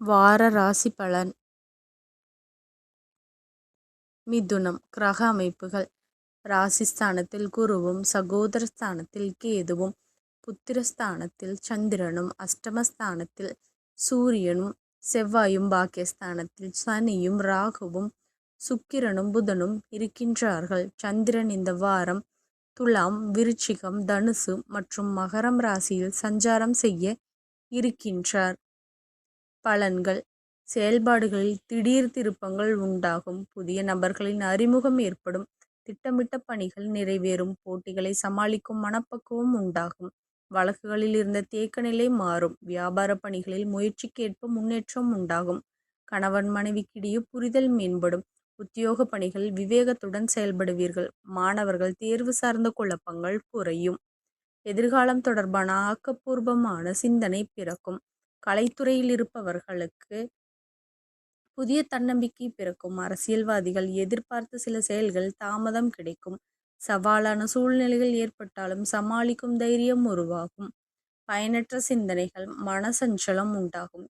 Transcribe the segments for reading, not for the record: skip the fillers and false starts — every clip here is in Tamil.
வார ராசி பலன். மிதுனம். கிரக அமைப்புகள். ராசிஸ்தானத்தில் குருவும், சகோதரஸ்தானத்தில் கேதுவும், புத்திரஸ்தானத்தில் சந்திரனும், அஷ்டமஸ்தானத்தில் சூரியனும், செவ்வாயும், பாக்கியஸ்தானத்தில் சனியும், ராகுவும், சுக்கிரனும், புதனும் இருக்கின்றார்கள். சந்திரன் இந்த வாரம் துலாம், விருச்சிகம், தனுசு மற்றும் மகரம் ராசியில் சஞ்சாரம் செய்ய இருக்கின்றார். பலன்கள். செயல்பாடுகளில் திடீர் திருப்பங்கள் உண்டாகும். புதிய நபர்களின் அறிமுகம் ஏற்படும். திட்டமிட்ட பணிகள் நிறைவேறும். போட்டிகளை சமாளிக்கும் மனப்பக்குவம் உண்டாகும். வழக்குகளில் இருந்த தேக்க நிலை மாறும். வியாபார பணிகளில் முயற்சிக்கேற்ப முன்னேற்றம் உண்டாகும். கணவன் மனைவிக்கிடையே புரிதல் மேம்படும். உத்தியோக பணிகளில் விவேகத்துடன் செயல்படுவீர்கள். மாணவர்கள் தேர்வு சார்ந்த குழப்பங்கள் குறையும். எதிர்காலம் தொடர்பான ஆக்கப்பூர்வமான சிந்தனை பிறக்கும். கலைத்துறையில் இருப்பவர்களுக்கு புதிய தன்னம்பிக்கை பிறக்கும். அரசியல்வாதிகள் எதிர்பார்த்த சில செயல்கள் தாமதம் கிடைக்கும். சவாலான சூழ்நிலைகள் ஏற்பட்டாலும் சமாளிக்கும் தைரியம் உருவாகும். பயனற்ற சிந்தனைகள், மனசஞ்சலம் உண்டாகும்.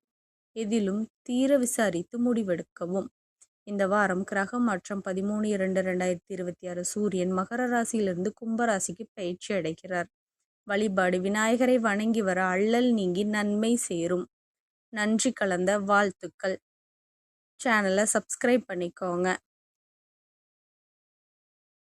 எதிலும் தீர விசாரித்து முடிவெடுக்கவும். இந்த வாரம் கிரக மாற்றம் 13/2/2026 சூரியன் மகர ராசியிலிருந்து கும்பராசிக்கு பயிற்சி அடைகிறார். வழிபாடு. விநாயகரை வணங்கி வர அல்லல் நீங்கி நன்மை சேரும். நன்றி கலந்த வாழ்த்துக்கள். சேனலை சப்ஸ்கிரைப் பண்ணிக்கோங்க.